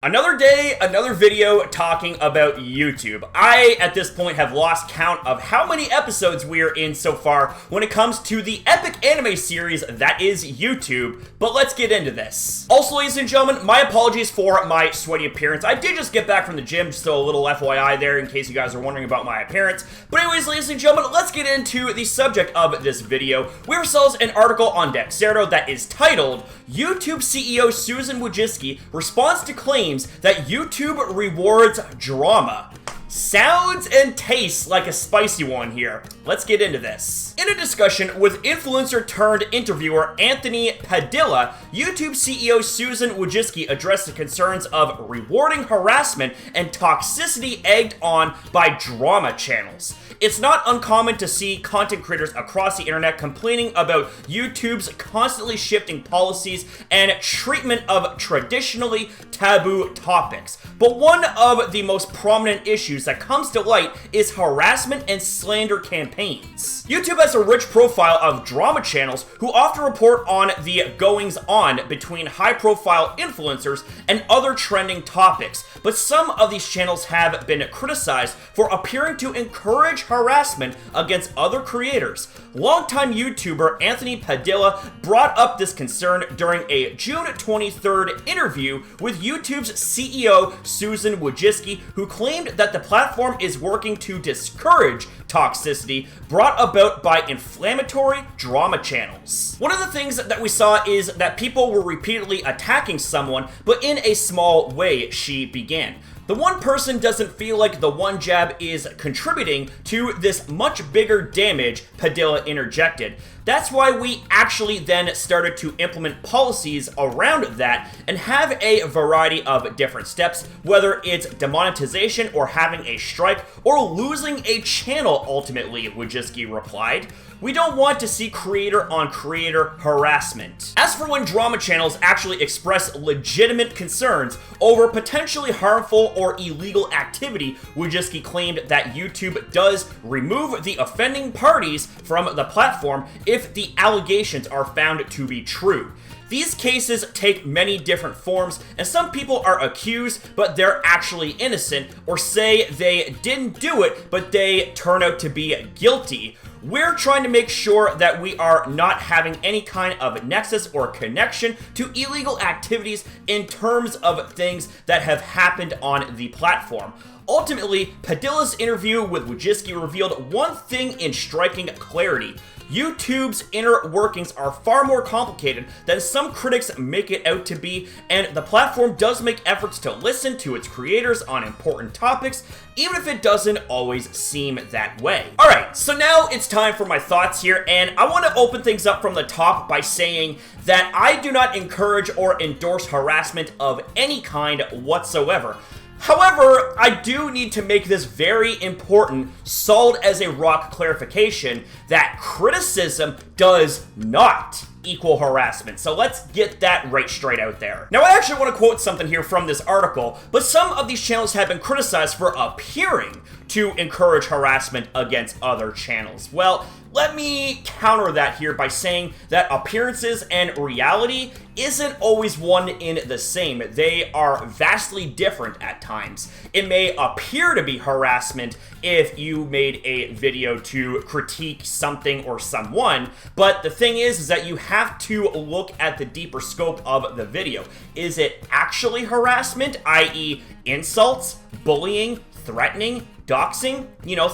Another day, another video talking about YouTube. I, at this point, have lost count of how many episodes we're in so far when it comes to the epic anime series that is YouTube, but let's get into this. Also, ladies and gentlemen, my apologies for my sweaty appearance. I did just get back from the gym, so a little FYI there in case you guys are wondering about my appearance. But anyways, ladies and gentlemen, let's get into the subject of this video. We ourselves an article on Dexerto that is titled, YouTube CEO Susan Wojcicki responds to claims that YouTube rewards drama. Sounds and tastes like a spicy one here. Let's get into this. In a discussion with influencer turned interviewer Anthony Padilla, YouTube CEO Susan Wojcicki addressed the concerns of rewarding harassment and toxicity egged on by drama channels. It's not uncommon to see content creators across the internet complaining about YouTube's constantly shifting policies and treatment of traditionally taboo topics. But one of the most prominent issues that comes to light is harassment and slander campaigns. YouTube has a rich profile of drama channels who often report on the goings-on between high-profile influencers and other trending topics, but some of these channels have been criticized for appearing to encourage harassment against other creators. Longtime YouTuber Anthony Padilla brought up this concern during a June 23rd interview with YouTube's CEO Susan Wojcicki, who claimed that the platform is working to discourage toxicity brought about by inflammatory drama channels. One of the things that we saw is that people were repeatedly attacking someone, but in a small way, she began. The one person doesn't feel like the one jab is contributing to this much bigger damage, Padilla interjected. That's why we actually then started to implement policies around that and have a variety of different steps, whether it's demonetization or having a strike or losing a channel ultimately, Wojcicki replied. We don't want to see creator-on-creator harassment. As for when drama channels actually express legitimate concerns over potentially harmful or illegal activity, Wojcicki claimed that YouTube does remove the offending parties from the platform if the allegations are found to be true. These cases take many different forms, and some people are accused, but they're actually innocent, or say they didn't do it, but they turn out to be guilty. We're trying to make sure that we are not having any kind of nexus or connection to illegal activities in terms of things that have happened on the platform. Ultimately, Padilla's interview with Wojcicki revealed one thing in striking clarity. YouTube's inner workings are far more complicated than some critics make it out to be, and the platform does make efforts to listen to its creators on important topics, even if it doesn't always seem that way. Alright, so now it's time for my thoughts here, and I want to open things up from the top by saying that I do not encourage or endorse harassment of any kind whatsoever. However, I do need to make this very important, solid as a rock clarification that criticism does not equal harassment. So let's get that right straight out there. Now, I actually want to quote something here from this article, but some of these channels have been criticized for appearing to encourage harassment against other channels. Well, let me counter that here by saying that appearances and reality isn't always one in the same. They are vastly different at times. It may appear to be harassment if you made a video to critique something or someone, but the thing is that you have to look at the deeper scope of the video. Is it actually harassment, i.e. insults, bullying, threatening, doxing,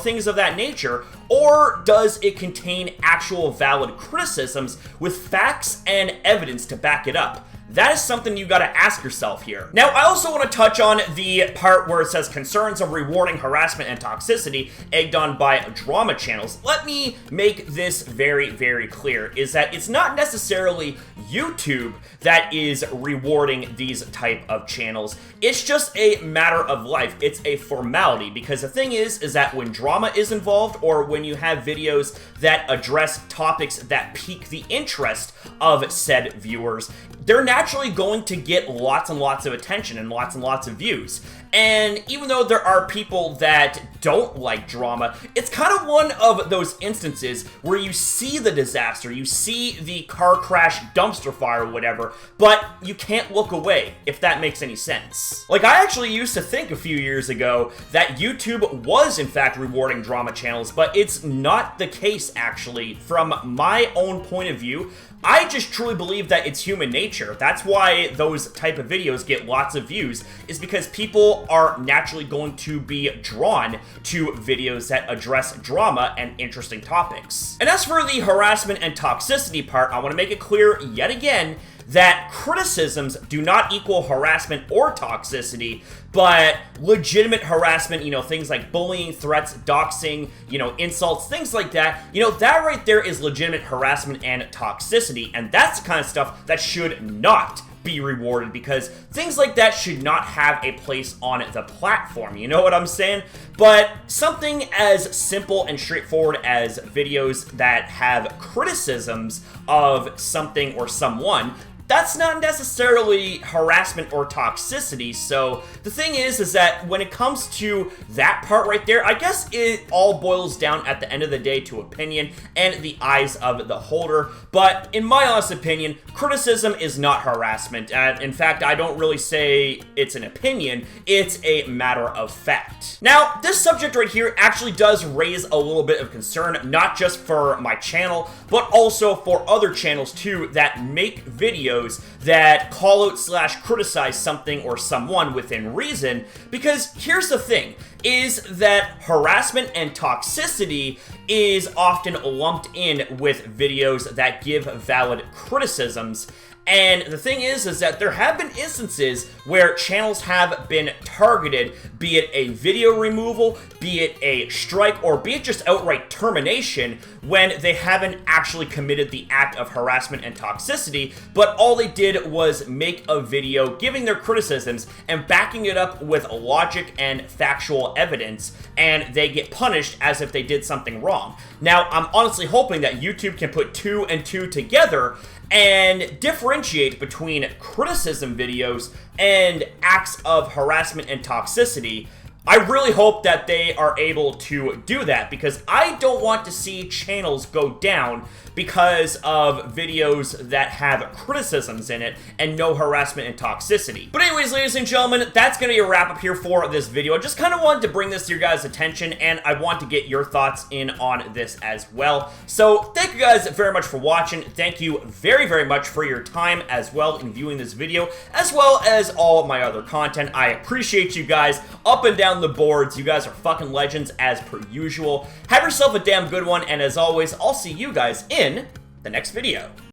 things of that nature, or does it contain actual valid criticisms with facts and evidence to back it up? That is something you gotta ask yourself here. Now, I also want to touch on the part where it says concerns of rewarding harassment and toxicity egged on by drama channels. Let me make this very, very clear, is that it's not necessarily YouTube that is rewarding these type of channels. It's just a matter of life. It's a formality, because the thing is that when drama is involved, or when you have videos that address topics that pique the interest of said viewers, they're naturally going to get lots and lots of attention and lots of views. And even though there are people that don't like drama, it's kind of one of those instances where you see the disaster, you see the car crash, dumpster fire, or whatever, but you can't look away, if that makes any sense. Like, I actually used to think a few years ago that YouTube was in fact rewarding drama channels, but it's not the case actually. From my own point of view, I just truly believe that it's human nature. That's why those type of videos get lots of views, is because people are naturally going to be drawn to videos that address drama and interesting topics. And as for the harassment and toxicity part, I want to make it clear yet again that criticisms do not equal harassment or toxicity, but legitimate harassment, things like bullying, threats, doxing, insults, things like that, that right there is legitimate harassment and toxicity, and that's the kind of stuff that should not be rewarded, because things like that should not have a place on the platform, you know what I'm saying? But something as simple and straightforward as videos that have criticisms of something or someone, that's not necessarily harassment or toxicity. So the thing is that when it comes to that part right there, I guess it all boils down at the end of the day to opinion and the eyes of the holder. But in my honest opinion, criticism is not harassment. In fact, I don't really say it's an opinion, it's a matter of fact. Now, this subject right here actually does raise a little bit of concern, not just for my channel, but also for other channels too that make videos that call out / criticize something or someone within reason, because here's the thing, is that harassment and toxicity is often lumped in with videos that give valid criticisms. And the thing is that there have been instances where channels have been targeted, be it a video removal, be it a strike, or be it just outright termination, when they haven't actually committed the act of harassment and toxicity, but all they did was make a video giving their criticisms and backing it up with logic and factual evidence, and they get punished as if they did something wrong. Now, I'm honestly hoping that YouTube can put 2 and 2 together and differentiate between criticism videos and acts of harassment and toxicity. I really hope that they are able to do that, because I don't want to see channels go down because of videos that have criticisms in it and no harassment and toxicity. But anyways, ladies and gentlemen, that's going to be a wrap up here for this video. I just kind of wanted to bring this to your guys' attention, and I want to get your thoughts in on this as well. So thank you guys very much for watching. Thank you very much for your time as well in viewing this video, as well as all of my other content. I appreciate you guys up and down the boards. You guys are fucking legends as per usual. Have yourself a damn good one, and as always, I'll see you guys in the next video.